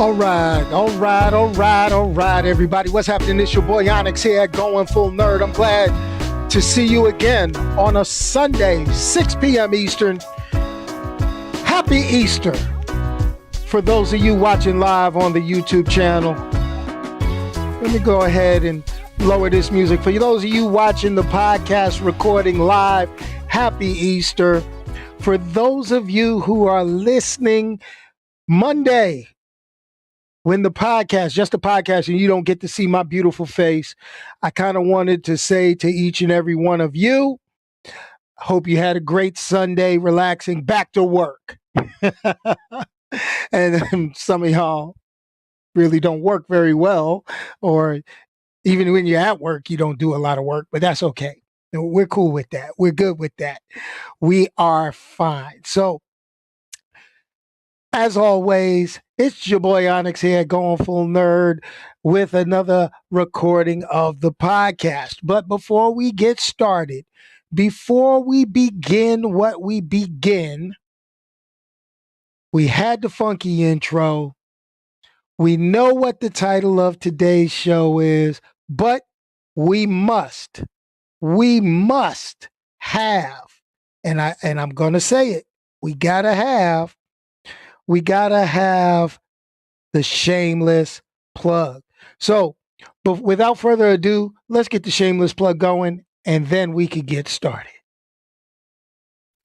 All right, everybody. What's happening? It's your boy Onyx here at Going Full Nerd. I'm glad to see you again on a Sunday, 6 p.m. Eastern. Happy Easter. For those of you watching live on the YouTube channel, let me go ahead and lower this music. For those of you watching the podcast recording live, happy Easter. For those of you who are listening Monday, when the podcast, just the podcast, and you don't get to see my beautiful face, I kind of wanted to say to each and every one of you, hope you had a great Sunday, relaxing, back to work. And some of y'all really don't work very well, or even when you're at work, you don't do a lot of work, but that's okay. We're cool with that. We're good with that. We are fine. So, as always, it's your boy Onyx here, Going Full Nerd, with another recording of the podcast. But before we get started, before we begin what we begin, we had the funky intro. We know what the title of today's show is, but we must have, and I'm going to say it, we got to have the shameless plug. So, but without further ado, let's get the shameless plug going, and then we can get started.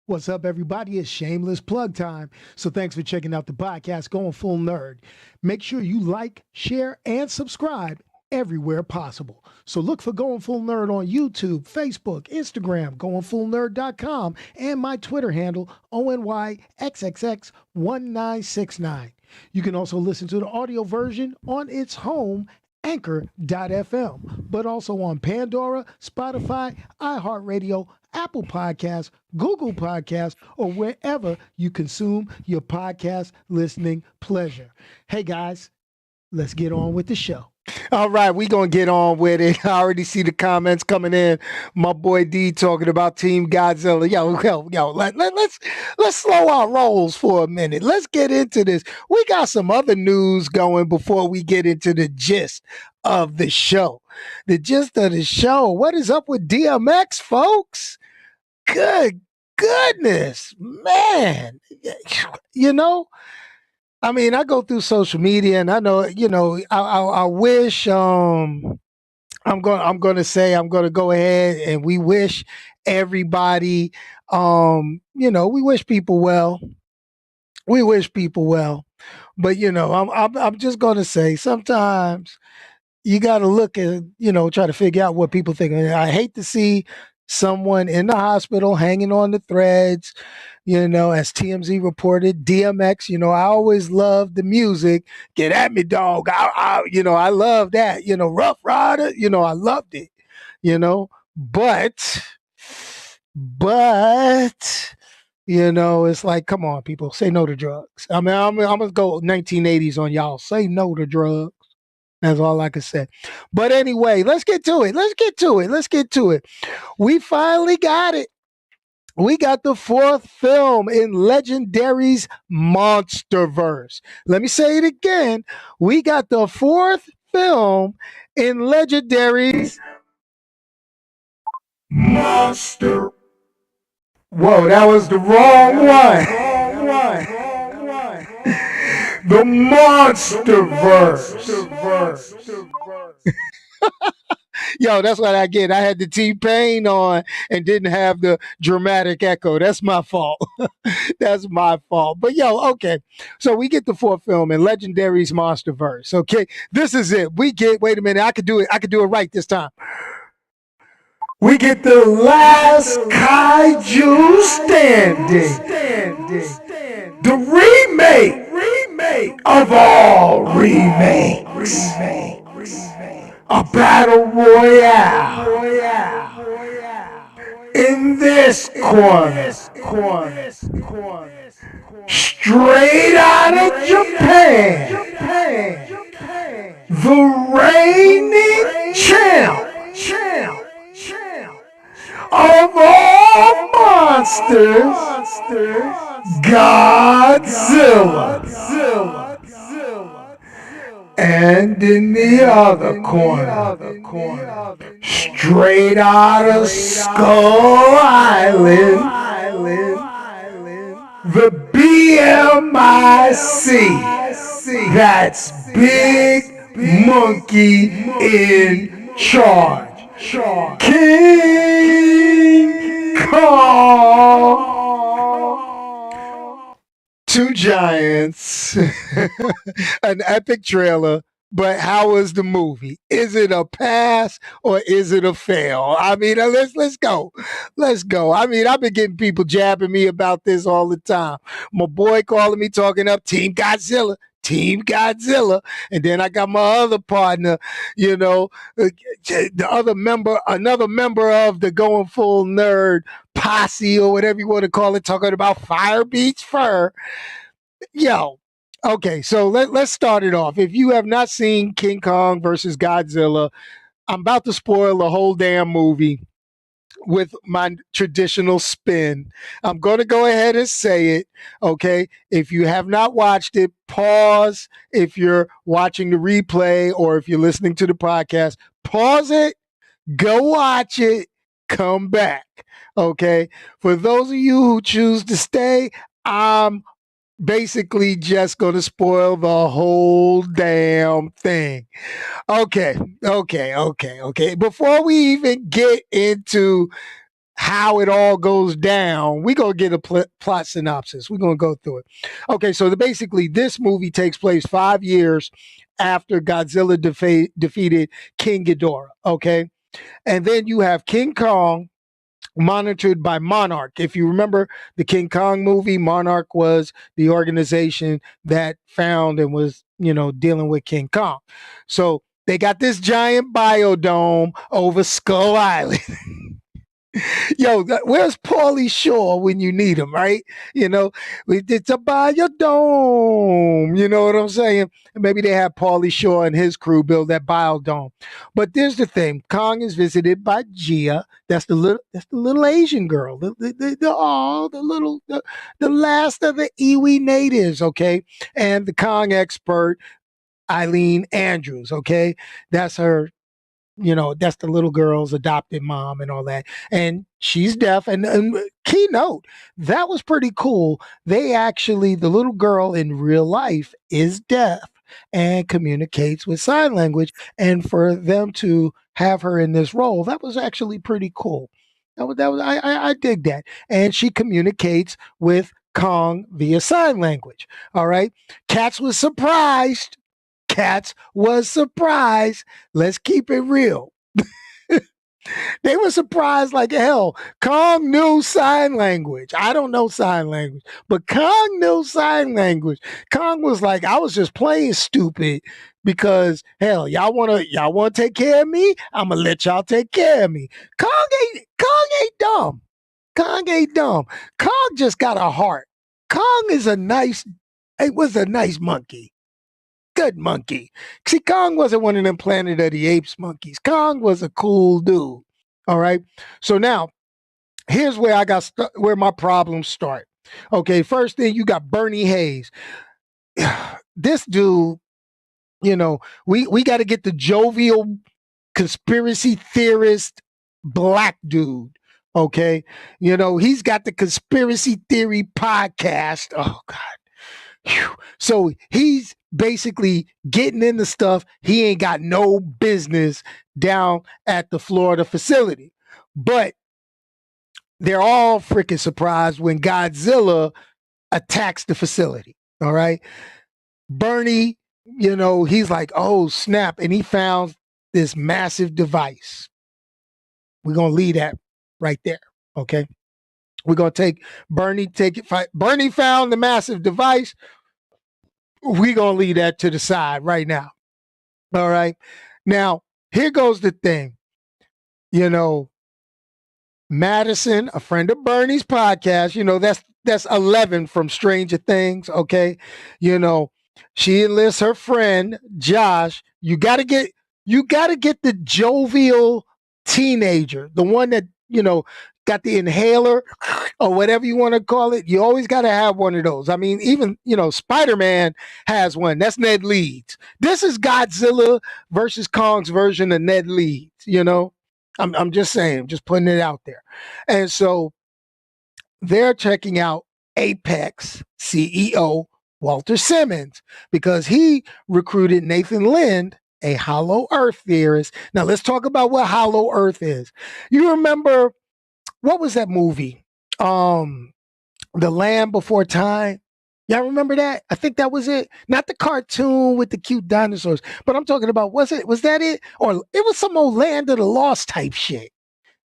What's up, everybody? It's shameless plug time. So thanks for checking out the podcast, Going Full Nerd. Make sure you like, share, and subscribe everywhere possible. So look for Going Full Nerd on YouTube, Facebook, Instagram, goingfullnerd.com, and my Twitter handle, ONYXXX1969. You can also listen to the audio version on its home, Anchor.fm, but also on Pandora, Spotify, iHeartRadio, Apple Podcasts, Google Podcasts, or wherever you consume your podcast listening pleasure. Hey guys, let's get on with the show. All right, we're going to get on with it. I already see the comments coming in. My boy D talking about Team Godzilla. Yo, let's slow our rolls for a minute. Let's get into this. We got some other news going before we get into the gist of the show. The gist of the show. What is up with DMX, folks? Good goodness, man. You know, I mean, I go through social media, and I know, I wish. I'm going to go ahead and we wish everybody. We wish people well. We wish people well, but I'm just going to say sometimes you got to look at, try to figure out what people think. And I hate to see someone in the hospital hanging on the threads, as TMZ reported. DMX, I always loved the music. Get at me, dog. I love that. Rough Rider, I loved it, but, it's like, come on, people, say no to drugs. I mean, I'm going to go 1980s on y'all. Say no to drugs. That's all I can say. But anyway, let's get to it. We finally got it. We got the fourth film in Legendary's MonsterVerse. Let me say it again. We got the fourth film in Legendary's Monster. Whoa, that was the wrong one. The MonsterVerse. Yo, that's what I get. I had the T-Pain on and didn't have the dramatic echo. That's my fault. That's my fault. But okay. So we get the fourth film in Legendary's MonsterVerse. Okay, this is it. Wait a minute. I could do it right this time. We get the last Kaiju standing. The remake of all remakes. A battle royale. In this corner. Straight out of Japan. The reigning champ of all monsters, Godzilla. And in the other corner, straight out of Skull Island, the BMIC. That's Big Monkey in Charge. King Kong. Two giants. An epic trailer. But how was the movie? Is it a pass or is it a fail? I mean, let's go. Let's go. I mean, I've been getting people jabbing me about this all the time. My boy calling me, talking up Team Godzilla. Team Godzilla. And then I got my other partner, the other member, another member of the Going Full Nerd posse or whatever you want to call it, talking about Fire Beats Fur. Yo, okay, so let's start it off. If you have not seen King Kong versus Godzilla, I'm about to spoil the whole damn movie with my traditional spin. I'm going to go ahead and say it, okay? If you have not watched it, pause. If you're watching the replay or if you're listening to the podcast, pause it, go watch it, come back, okay? For those of you who choose to stay, I'm basically just going to spoil the whole damn thing. Okay. Before we even get into how it all goes down, we're going to get a plot synopsis. We're going to go through it. Okay, so basically this movie takes place 5 years after Godzilla defeated King Ghidorah, okay? And then you have King Kong monitored by Monarch. If you remember the King Kong movie, Monarch was the organization that found and was, dealing with King Kong. So they got this giant biodome over Skull Island. Yo, where's Paulie Shore when you need him, right? It's a biodome. You know what I'm saying? Maybe they have Paulie Shore and his crew build that biodome. But there's the thing: Kong is visited by Gia. That's the little Asian girl. The last of the Iwi natives. Okay, and the Kong expert Eileen Andrews. Okay, that's her, that's the little girl's adopted mom and all that. And she's deaf. And keynote, that was pretty cool. The little girl in real life is deaf and communicates with sign language. And for them to have her in this role, that was actually pretty cool. I dig that. And she communicates with Kong via sign language. All right. Cats was surprised. Let's keep it real. They were surprised like hell. Kong knew sign language. I don't know sign language, but Kong knew sign language. Kong was like, I was just playing stupid because hell, y'all wanna take care of me? I'ma let y'all take care of me. Kong ain't dumb. Kong ain't dumb. Kong just got a heart. It was a nice monkey. Good monkey. See, Kong wasn't one of them Planet of the Apes monkeys. Kong was a cool dude. All right. So now, here's where where my problems start. Okay, first thing, you got Bernie Hayes. This dude, we got to get the jovial conspiracy theorist black dude. Okay, he's got the conspiracy theory podcast. Oh God. Whew. So he's basically getting into stuff he ain't got no business down at the Florida facility. But they're all freaking surprised when Godzilla attacks the facility. All right. Bernie, he's like, oh, snap. And he found this massive device. We're going to leave that right there. Okay. We're going to take it. Bernie found the massive device. We're going to leave that to the side right now. All right. Now, here goes the thing. Madison, a friend of Bernie's podcast, that's 11 from Stranger Things. Okay. She enlists her friend, Josh. You got to get the jovial teenager, the one that, got the inhaler or whatever you want to call it. You always got to have one of those. I mean, even, Spider-Man has one. That's Ned Leeds. This is Godzilla versus Kong's version of Ned Leeds. I'm just saying, just putting it out there. And so they're checking out Apex CEO Walter Simmons because he recruited Nathan Lind, a Hollow Earth theorist. Now let's talk about what Hollow Earth is. You remember, what was that movie? The Land Before Time. Y'all remember that? I think that was it. Not the cartoon with the cute dinosaurs, but I'm talking about, was that it? Or it was some old Land of the Lost type shit.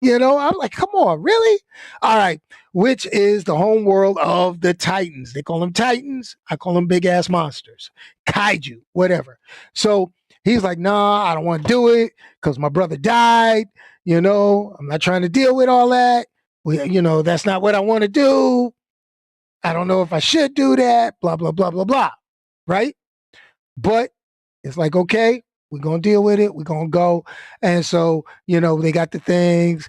I'm like, come on, really? All right. Which is the home world of the Titans. They call them Titans. I call them big ass monsters. Kaiju, whatever. So he's like, nah, I don't want to do it because my brother died. I'm not trying to deal with all that. That's not what I want to do. I don't know if I should do that. Blah, blah, blah, blah, blah. Right? But it's like, okay, we're going to deal with it. We're going to go. And so, they got the things,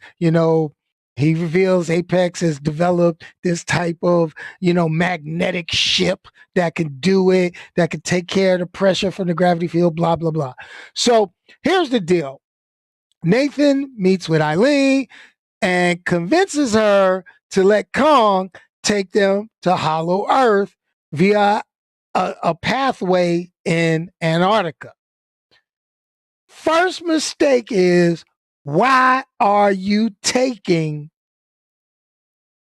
he reveals Apex has developed this type of, magnetic ship that can do it, that can take care of the pressure from the gravity field, blah, blah, blah. So here's the deal. Nathan meets with Eileen and convinces her to let Kong take them to Hollow Earth via a pathway in Antarctica. First mistake is, why are you taking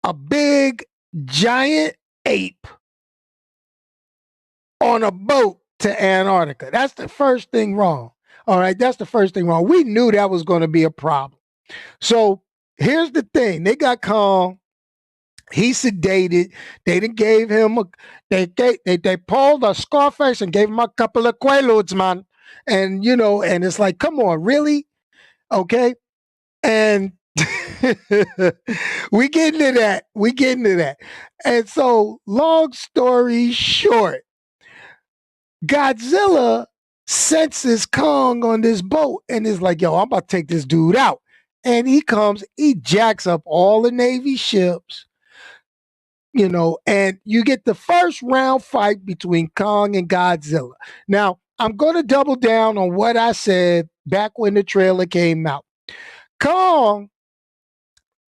a big giant ape on a boat to Antarctica? That's the first thing wrong. All right, that's the first thing wrong. We knew that was going to be a problem. So here's the thing. They got Kong. He sedated. They gave him they pulled a Scarface and gave him a couple of Quaaludes, man. And and it's like, come on, really? Okay. And we get into that. And so, long story short, Godzilla senses Kong on this boat and is like, yo, I'm about to take this dude out. And he jacks up all the Navy ships, and you get the first round fight between Kong and Godzilla. Now, I'm going to double down on what I said back when the trailer came out. Kong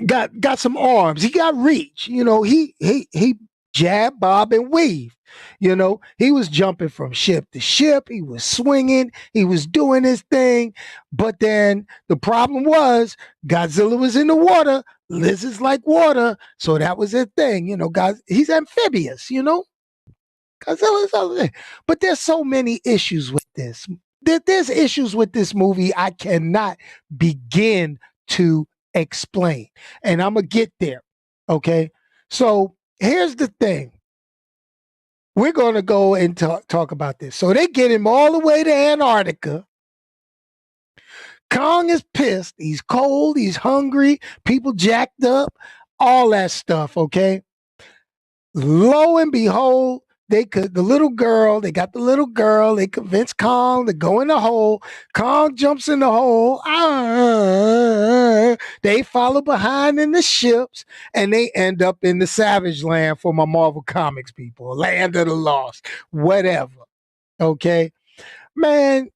got some arms. He got reach. He jab, bob, and weave. He was jumping from ship to ship. He was swinging. He was doing his thing. But then the problem was Godzilla was in the water. Lizards like water. So that was his thing. God, he's amphibious, Godzilla's, but there's so many issues with this. There's issues with this movie I cannot begin to explain. And I'm going to get there. Okay. So here's the thing. We're going to go and talk about this. So they get him all the way to Antarctica. Kong is pissed. He's cold. He's hungry. People jacked up. All that stuff. Okay. Lo and behold, they got the little girl, they convince Kong to go in the hole. Kong jumps in the hole. They follow behind in the ships, and they end up in the Savage Land for my Marvel Comics people. Land of the Lost, whatever. Okay? Man,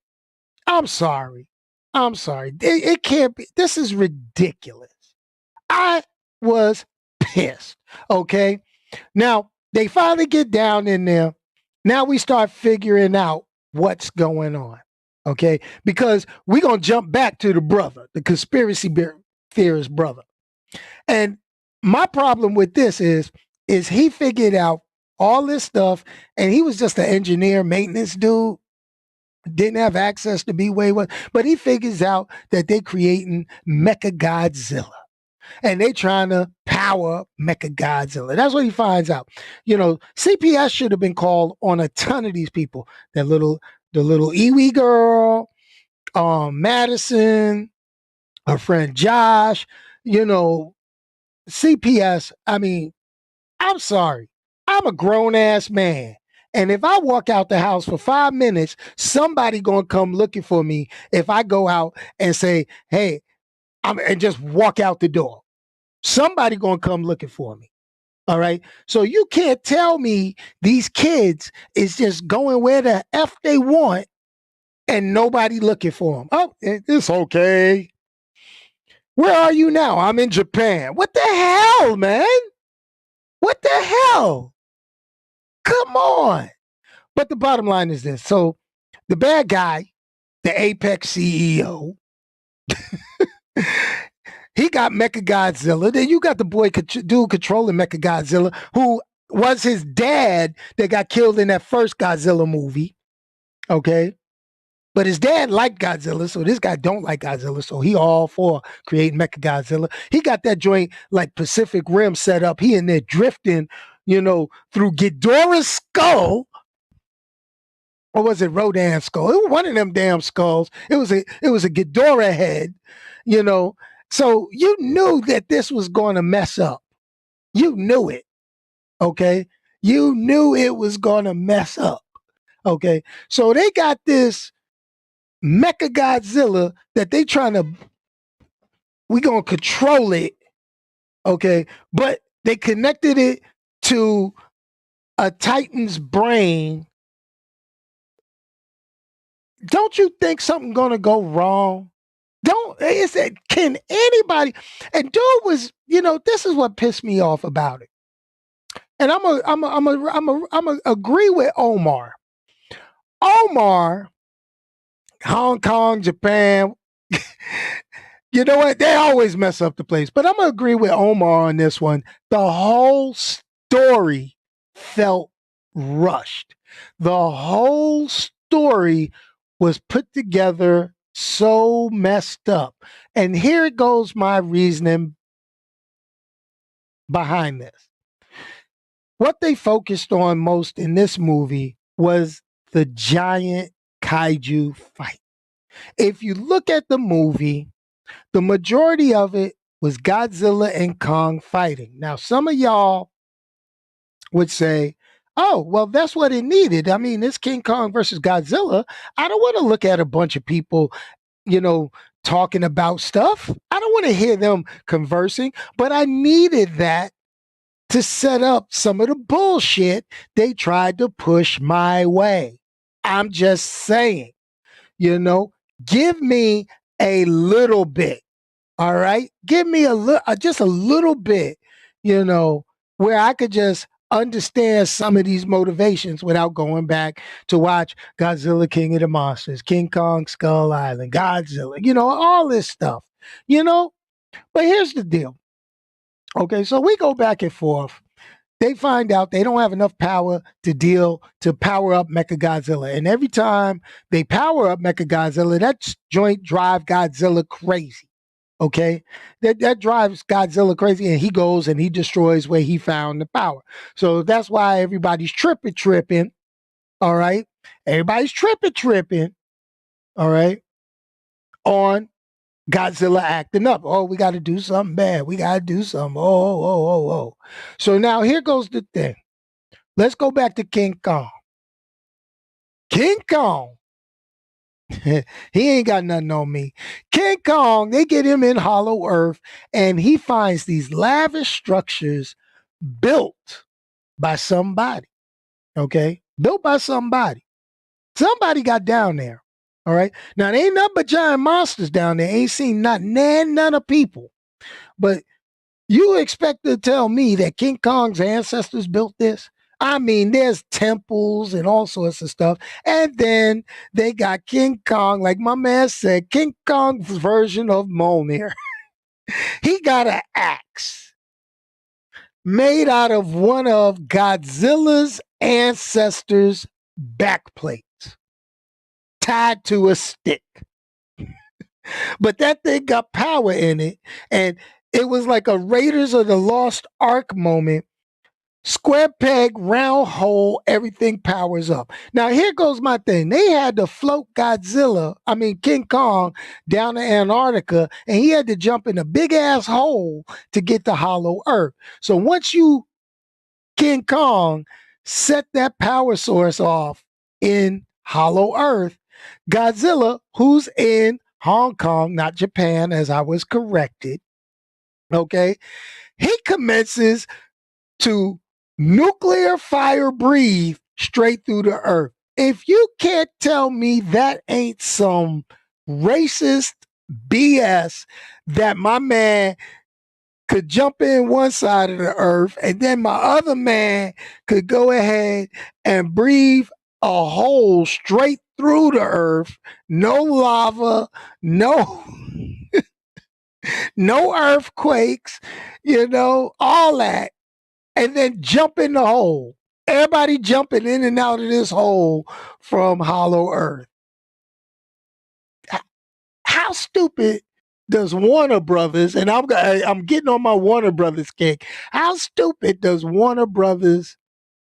I'm sorry. It can't be. This is ridiculous. I was pissed. Okay? Now, they finally get down in there. Now we start figuring out what's going on. Okay? Because we're going to jump back to the brother, the conspiracy theorist brother. And my problem with this is he figured out all this stuff, and he was just an engineer, maintenance dude. Didn't have access to be way one, but he figures out that they're creating Mecha Godzilla. And they trying to power Mecha Godzilla. That's what he finds out. CPS should have been called on a ton of these people. The little Iwi girl, Madison, her friend Josh, CPS. I mean, I'm sorry. I'm a grown ass man. And if I walk out the house for 5 minutes, somebody gonna come looking for me if I go out and say, hey, and just walk out the door. Somebody gonna come looking for me. All right. So you can't tell me these kids is just going where the F they want and nobody looking for them. Oh, it's okay. Where are you now? I'm in Japan. What the hell, man? What the hell? Come on. But the bottom line is this. So the bad guy, the Apex CEO, he got Mecha Godzilla. Then you got the dude controlling Mecha Godzilla, who was his dad that got killed in that first Godzilla movie. Okay. But his dad liked Godzilla, so this guy don't like Godzilla, so he all for creating Mecha Godzilla. He got that joint like Pacific Rim set up. He in there drifting, through Ghidorah's skull, or was it Rodan's skull? It was one of them damn skulls. It was a Ghidorah head, you know. So you knew that this was going to mess up. You knew it, okay? You knew it was going to mess up, okay? So they got this Mecha Godzilla that they trying to, we gonna control it, okay? But they connected it to a Titan's brain. Don't you think something gonna go wrong? Can anybody? And dude was, this is what pissed me off about it. And I'm agree with Omar. Omar, Hong Kong, Japan. You know what? They always mess up the place. But I'm going to agree with Omar on this one. The whole story felt rushed. The whole story was put together so messed up. And here goes my reasoning behind this. What they focused on most in this movie was the giant kaiju fight. If you look at the movie, the majority of it was Godzilla and Kong fighting. Now, some of y'all would say, oh, well, that's what it needed. I mean, it's King Kong versus Godzilla. I don't want to look at a bunch of people, talking about stuff. I don't want to hear them conversing, but I needed that to set up some of the bullshit they tried to push my way. I'm just saying, give me a little bit. All right. Give me just a little bit, where I could just understand some of these motivations without going back to watch Godzilla, King of the Monsters, King Kong, Skull Island, Godzilla, all this stuff, But here's the deal. Okay. So we go back and forth. They find out they don't have enough power to power up Mechagodzilla. And every time they power up Mechagodzilla, that joint drive Godzilla crazy. Okay? That drives Godzilla crazy, and he goes and he destroys where he found the power. So that's why everybody's tripping. All right? Everybody's tripping. All right? On Godzilla acting up. Oh, we got to do something bad. We got to do something. Oh. So now here goes the thing. Let's go back to King Kong. King Kong. He ain't got nothing on me. King Kong, they get him in Hollow Earth, and he finds these lavish structures built by somebody. Okay? Built by somebody. Somebody got down there. All right. Now, there ain't nothing but giant monsters down there. Ain't seen none of people. But you expect to tell me that King Kong's ancestors built this? I mean, there's temples and all sorts of stuff. And then they got King Kong, like my man said, King Kong's version of Mjolnir. He got an axe made out of one of Godzilla's ancestors' backplates, tied to a stick. But that thing got power in it, and it was like a Raiders of the Lost Ark moment. Square peg, round hole, everything powers up. Now, here goes my thing. They had to float King Kong, down to Antarctica, and he had to jump in a big ass hole to get to Hollow Earth. So once King Kong, set that power source off in Hollow Earth, Godzilla, who's in Hong Kong, not Japan, as I was corrected, Okay. He commences to nuclear fire breathe straight through the earth. If you can't tell me that ain't some racist BS that my man could jump in one side of the earth and then my other man could go ahead and breathe a hole straight through the earth, no lava, no no earthquakes, all that, and then jump in the hole. Everybody jumping in and out of this hole from Hollow Earth. How stupid does Warner Brothers, and I'm getting on my Warner Brothers kick. How stupid does Warner Brothers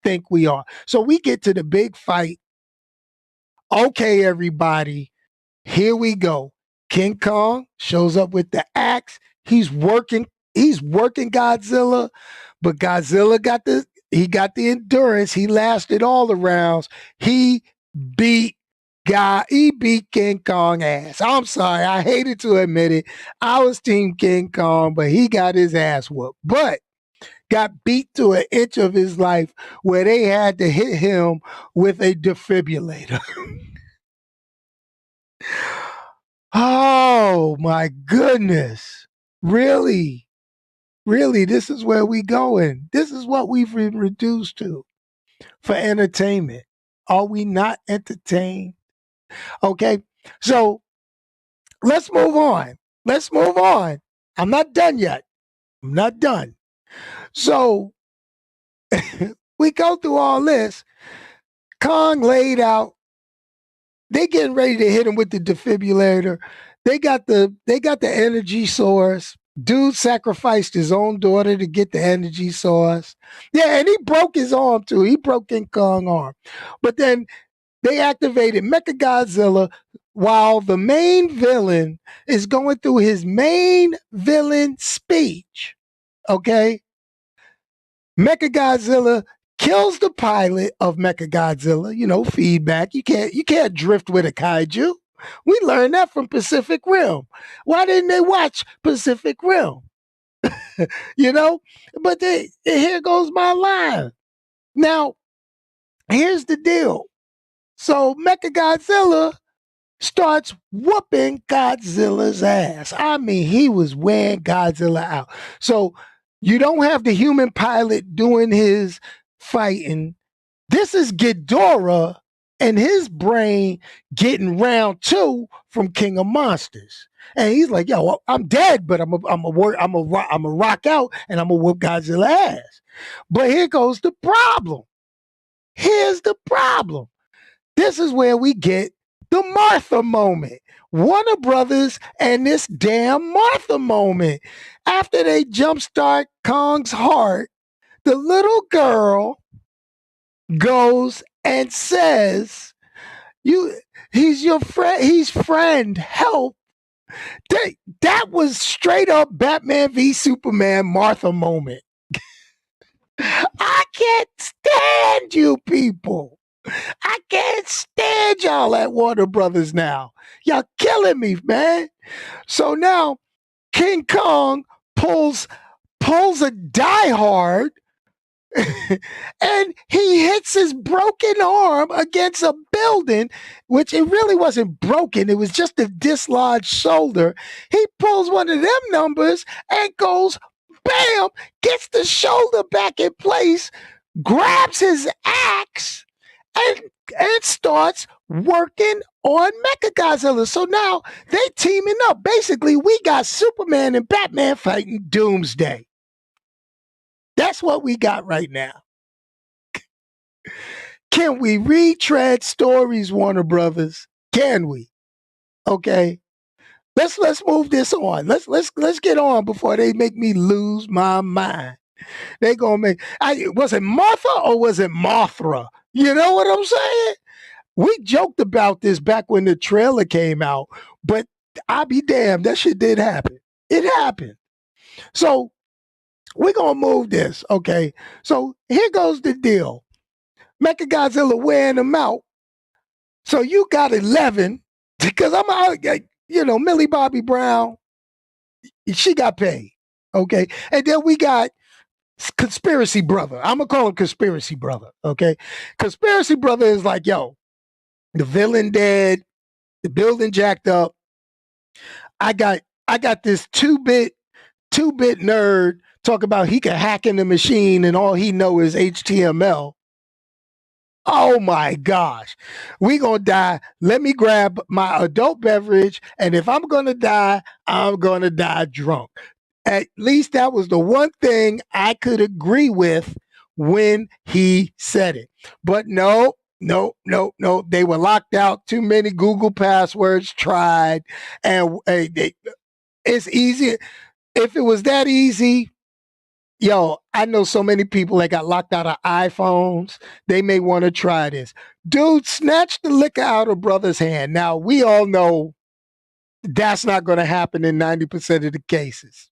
think we are? So we get to the big fight. Okay, everybody, here we go. King Kong shows up with the axe. He's working Godzilla, but Godzilla got the endurance. He lasted all the rounds. He beat he beat King Kong ass. I'm sorry, I hated to admit it. I was Team King Kong, but he got his ass whooped. But got beat to an inch of his life where they had to hit him with a defibrillator. Oh my goodness. Really? Really, this is where we going. This is what we've been reduced to for entertainment. Are we not entertained? Okay. So let's move on. Let's move on. I'm not done yet. I'm not done. So we go through all this. Kong laid out. They getting ready to hit him with the defibrillator. They got the energy source. Dude sacrificed his own daughter to get the energy source. Yeah, and he broke his arm too. He broke King Kong's arm. But then they activated Mechagodzilla while the main villain is going through his main villain speech. Okay? Mechagodzilla kills the pilot of Mechagodzilla, feedback. You can't drift with a kaiju. We learned that from Pacific Rim. Why didn't they watch Pacific Rim? you know? But here goes my line. Now, here's the deal. So Mechagodzilla starts whooping Godzilla's ass. I mean, he was wearing Godzilla out. So you don't have the human pilot doing his fighting. This is Ghidorah and his brain getting round two from King of Monsters. And he's like, yo, I'm dead, but I'm a rock out and I'm gonna whoop Godzilla ass. But here goes the problem. Here's the problem. This is where we get the Martha moment. Warner Brothers and this damn Martha moment. After they jumpstart Kong's heart, the little girl goes and says, he's your friend, he's friend, help. That was straight up Batman v Superman Martha moment. I can't stand you people. I can't stand y'all at Warner Brothers now. Y'all killing me, man. So now King Kong pulls a Die Hard and he hits his broken arm against a building, which it really wasn't broken. It was just a dislodged shoulder. He pulls one of them numbers and goes, bam, gets the shoulder back in place, grabs his axe, and starts working on Mechagodzilla. So now they teaming up. Basically, we got Superman and Batman fighting Doomsday. That's what we got right now. Can we retread stories, Warner Brothers? Can we? Okay. Let's move this on. Let's get on before they make me lose my mind. They gonna make. Was it Martha or was it Mothra? You know what I'm saying? We joked about this back when the trailer came out, but I be damned, that shit did happen. It happened. So we're gonna move this, okay? So here goes the deal. Mechagodzilla wearing them out. So you got 11 because I'm out. Millie Bobby Brown, she got paid. Okay. And then we got Conspiracy Brother. I'm going to call him Conspiracy Brother. Okay. Conspiracy Brother is like, yo, the villain dead, the building jacked up. I got this two bit nerd talk about he can hack in the machine and all he know is HTML. Oh my gosh. We gonna die. Let me grab my adult beverage, and if I'm gonna die, I'm gonna die drunk. At least that was the one thing I could agree with when he said it. But no, no, no, no. They were locked out. Too many Google passwords tried, and it's easy. If it was that easy, yo, I know so many people that got locked out of iPhones. They may want to try this. Dude, snatch the liquor out of brother's hand. Now, we all know that's not going to happen in 90% of the cases.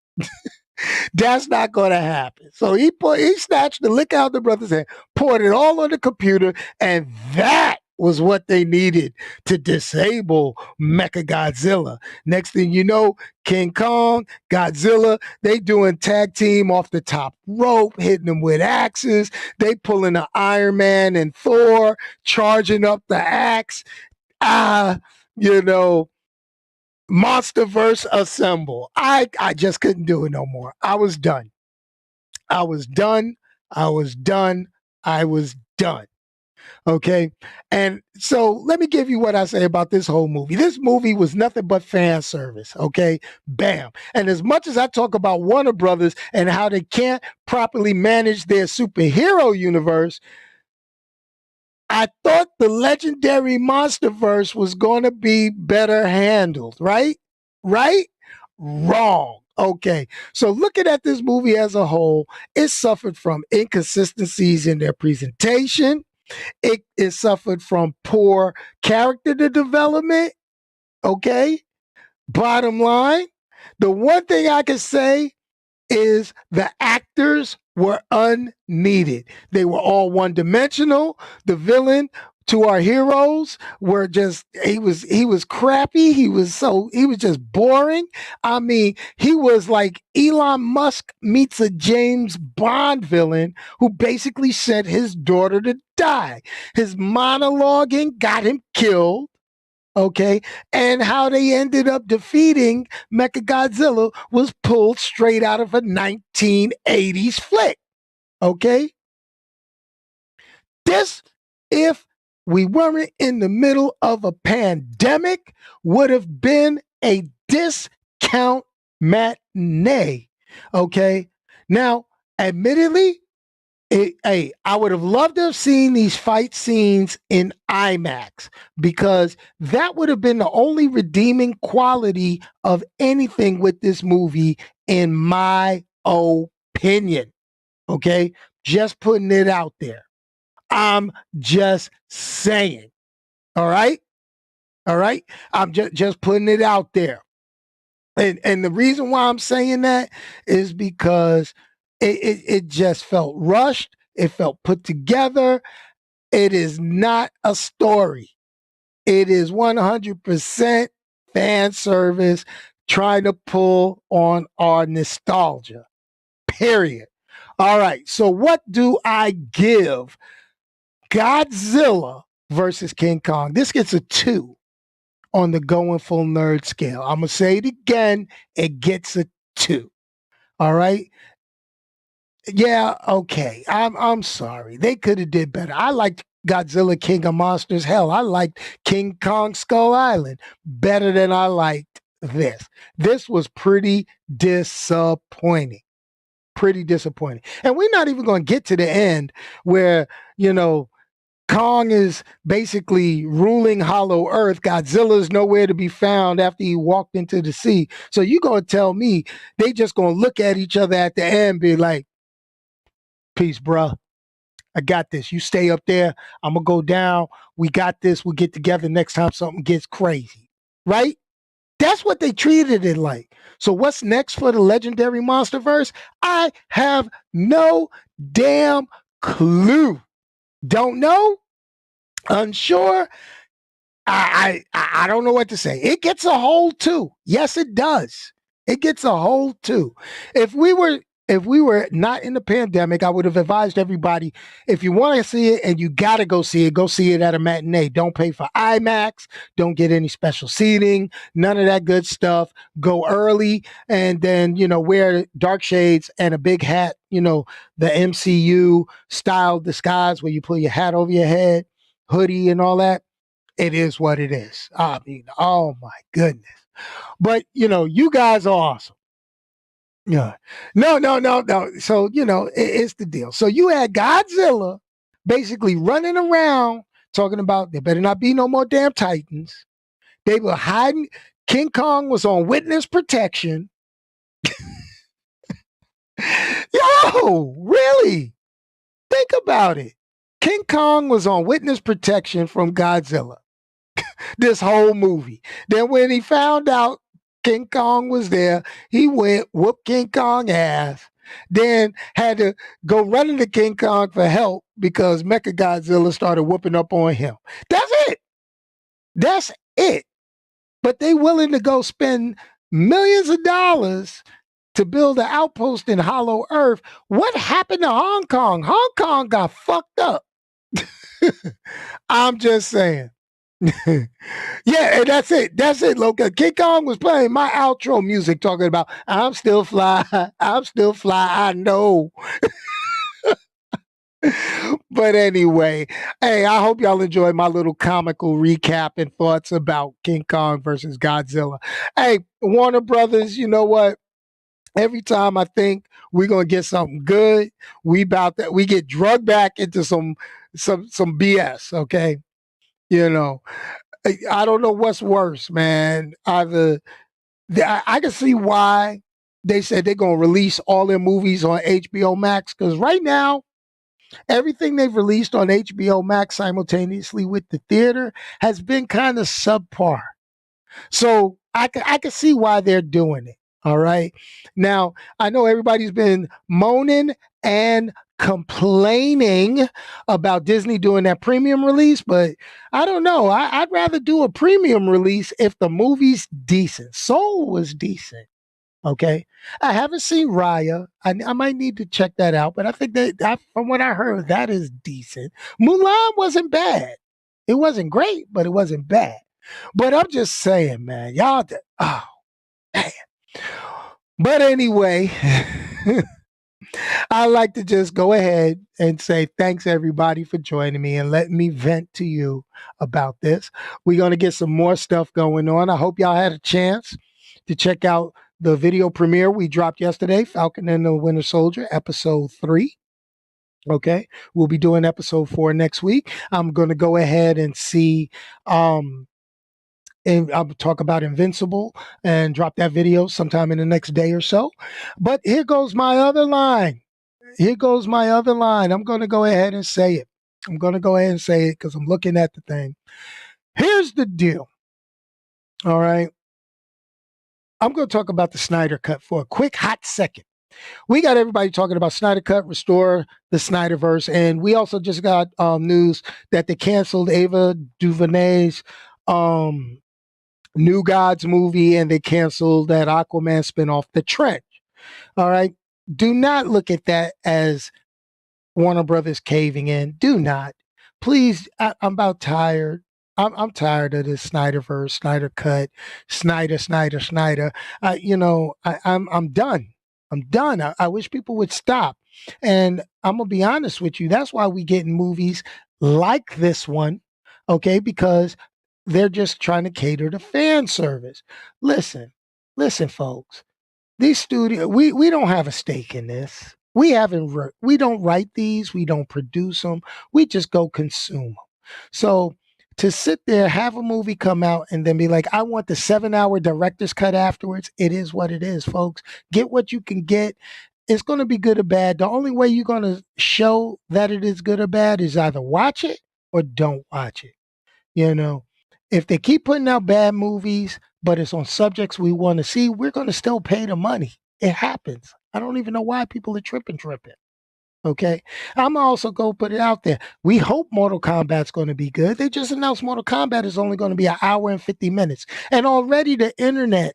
That's not going to happen. So he snatched the liquor out of the brother's hand, poured it all on the computer, and that was what they needed to disable Mecha Godzilla. Next thing you know, King Kong, Godzilla, they doing tag team off the top rope, hitting them with axes. They pulling the Iron Man and Thor, charging up the axe. Ah, you know, MonsterVerse assemble. I just couldn't do it no more. I was done. I was done. I was done. I was done. Okay. And so let me give you what I say about this whole movie. This movie was nothing but fan service. Okay. Bam. And as much as I talk about Warner Brothers and how they can't properly manage their superhero universe, I thought the legendary MonsterVerse was going to be better handled, right? Right? Wrong. Okay. So looking at this movie as a whole, it suffered from inconsistencies in their presentation. It suffered from poor character development. Okay. Bottom line, the one thing I can say is the actors were unneeded. They were all one dimensional. The villain to our heroes were just he was crappy. He was just boring. I mean, he was like Elon Musk meets a James Bond villain who basically sent his daughter to die. His monologuing got him killed. Okay. And how they ended up defeating Mechagodzilla was pulled straight out of a 1980s flick. Okay. This, if we weren't in the middle of a pandemic, would have been a discount matinee. Okay. Now, admittedly, hey, I would have loved to have seen these fight scenes in IMAX because that would have been the only redeeming quality of anything with this movie, in my opinion. Okay. Just putting it out there. I'm just saying. All right. All right. I'm just putting it out there. And the reason why I'm saying that is because it just felt rushed. It felt put together. It is not a story. It is 100% fan service trying to pull on our nostalgia. Period. All right. So what do I give Godzilla versus King Kong? This gets a 2 on the Going Full Nerd scale. I'm going to say it again. It gets a 2. All right. Yeah, okay. I'm sorry. They could have did better. I liked Godzilla King of Monsters. Hell, I liked King Kong Skull Island better than I liked this. This was pretty disappointing. Pretty disappointing. And we're not even going to get to the end where, Kong is basically ruling Hollow Earth. Godzilla's nowhere to be found after he walked into the sea. So you going to tell me they just going to look at each other at the end and be like, peace, bruh. I got this. You stay up there. I'm going to go down. We got this. We'll get together next time something gets crazy. Right? That's what they treated it like. So what's next for the legendary MonsterVerse? I have no damn clue. Don't know? Unsure? I don't know what to say. It gets a whole 2. Yes, it does. It gets a whole 2. If we were not in the pandemic, I would have advised everybody, if you want to see it and you got to go see it at a matinee. Don't pay for IMAX. Don't get any special seating. None of that good stuff. Go early and then, wear dark shades and a big hat, the MCU style disguise where you pull your hat over your head, hoodie and all that. It is what it is. I mean, oh my goodness. But, you guys are awesome. Yeah. No, no, no, no. So, it's the deal. So you had Godzilla basically running around talking about there better not be no more damn Titans. They were hiding. King Kong was on witness protection. Yo, really? Think about it. King Kong was on witness protection from Godzilla this whole movie. Then when he found out King Kong was there, he went, whooped King Kong ass, then had to go running to King Kong for help because Mecha Godzilla started whooping up on him. That's it. That's it. But they willing to go spend millions of dollars to build an outpost in Hollow Earth. What happened to Hong Kong? Hong Kong got fucked up. I'm just saying. Yeah, and that's it. That's it, Loca. King Kong was playing my outro music talking about I'm still fly. I'm still fly. I know. But anyway, hey, I hope y'all enjoyed my little comical recap and thoughts about King Kong versus Godzilla. Hey, Warner Brothers, you know what? Every time I think we're gonna get something good, we get drugged back into some BS. Okay, you know. I don't know what's worse, man. I can see why they said they're gonna release all their movies on HBO Max because right now everything they've released on HBO Max simultaneously with the theater has been kind of subpar. So I can see why they're doing it. All right. Now I know everybody's been moaning and complaining about Disney doing that premium release, but I don't know. I'd rather do a premium release if the movie's decent. Soul was decent. Okay. I haven't seen Raya. I might need to check that out, but I think from what I heard, that is decent. Mulan wasn't bad. It wasn't great, but it wasn't bad. But I'm just saying, man, oh, man. But anyway, I like to just go ahead and say thanks everybody for joining me and letting me vent to you about this. We're going to get some more stuff going on. I hope y'all had a chance to check out the video premiere we dropped yesterday, Falcon and the Winter Soldier, episode 3. Okay. We'll be doing episode 4 next week. I'm going to go ahead and see and I'll talk about Invincible and drop that video sometime in the next day or so. But here goes my other line. Here goes my other line. I'm going to go ahead and say it. I'm going to go ahead and say it because I'm looking at the thing. Here's the deal. All right. I'm going to talk about the Snyder Cut for a quick hot second. We got everybody talking about Snyder Cut, restore the Snyderverse. And we also just got news that they canceled Ava DuVernay's New Gods movie and they canceled that Aquaman spinoff, The Trench. All right. Do not look at that as Warner Brothers caving in. Do not. Please, I'm about tired. I'm tired of this Snyderverse, Snyder Cut, Snyder. I'm done. I'm done. I wish people would stop. And I'm gonna be honest with you. That's why we get movies like this one, okay? Because they're just trying to cater to fan service. Listen, folks. These we don't have a stake in this. We don't write these. We don't produce them. We just go consume them. So to sit there, have a movie come out and then be like, I want the 7-hour director's cut afterwards. It is what it is, folks. Get what you can get. It's going to be good or bad. The only way you're going to show that it is good or bad is either watch it or don't watch it. If they keep putting out bad movies, but it's on subjects we want to see, we're going to still pay the money. It happens. I don't even know why people are tripping. Okay. I'm also going to put it out there. We hope Mortal Kombat's going to be good. They just announced Mortal Kombat is only going to be an hour and 50 minutes. And already the internet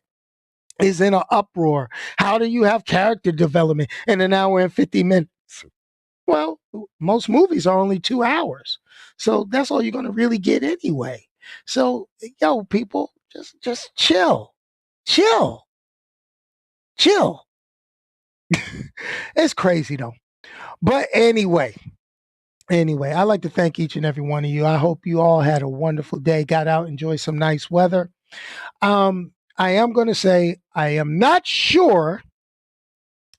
is in an uproar. How do you have character development in an hour and 50 minutes? Well, most movies are only 2 hours. So that's all you're going to really get anyway. So, yo, people, just chill. Chill. Chill. It's crazy though. But anyway, I'd like to thank each and every one of you. I hope you all had a wonderful day, got out, enjoyed some nice weather. I am going to say I am not sure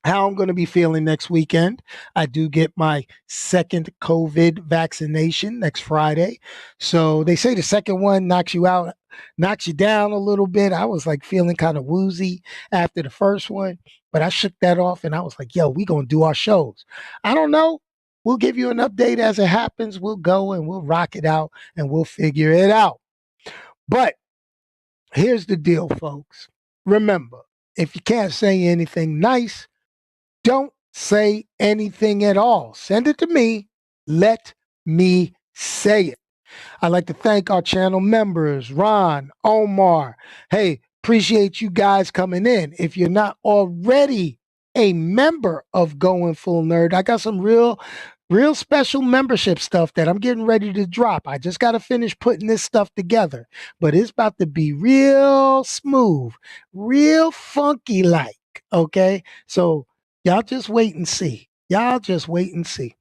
how I'm going to be feeling next weekend. I do get my second COVID vaccination next Friday. So they say the second one knocks you out, knocks you down a little bit. I was like feeling kind of woozy after the first one, but I shook that off and I was like, yo, we going to do our shows. I don't know. We'll give you an update as it happens. We'll go and we'll rock it out and we'll figure it out. But here's the deal, folks. Remember, if you can't say anything nice, don't say anything at all. Send it to me. Let me say it. I'd like to thank our channel members, Ron, Omar. Hey, appreciate you guys coming in. If you're not already a member of Going Full Nerd, I got some real special membership stuff that I'm getting ready to drop. I just got to finish putting this stuff together, but it's about to be real smooth, real funky like, okay? So y'all just wait and see. Y'all just wait and see.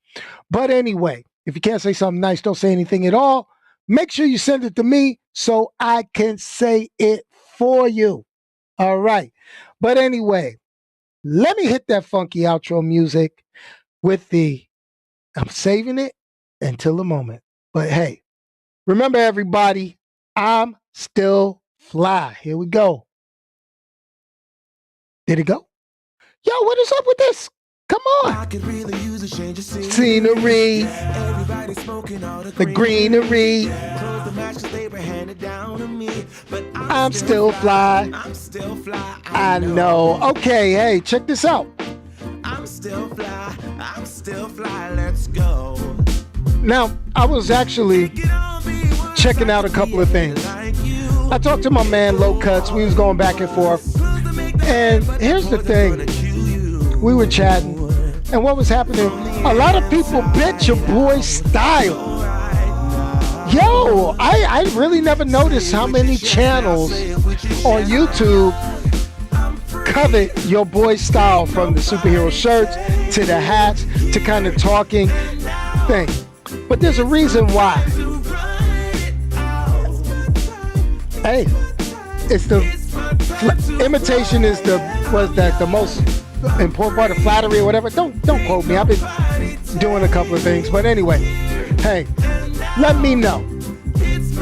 But anyway, if you can't say something nice, don't say anything at all. Make sure you send it to me so I can say it for you. All right. But anyway, let me hit that funky outro music with I'm saving it until the moment. But hey, remember everybody, I'm still fly. Here we go. Did it go? Yo, what is up with this? Come on. I could really use a change of scenery. The greenery. I'm still fly. I know. Okay, hey, check this out. I'm still fly, let's go. Now, I was actually checking out a couple of things. I talked to my man Low Cuts. We was going back and forth. And here's the thing. We were chatting. And what was happening, a lot of people bet your boy's style. Yo, I really never noticed how many channels on YouTube covet your boy's style, from the superhero shirts to the hats to kind of talking thing. But there's a reason why. Hey, it's imitation is the most important part of flattery or whatever. Don't quote me. I've been doing a couple of things. But anyway, hey, let me know.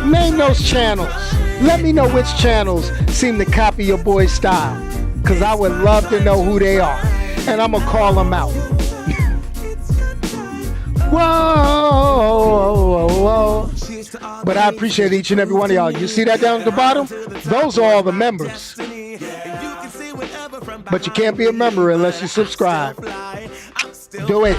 Name those channels. Let me know which channels seem to copy your boy's style, because I would love to know who they are. And I'm going to call them out. Whoa. But I appreciate each and every one of y'all. You see that down at the bottom? Those are all the members. But you can't be a member unless you subscribe. Do it.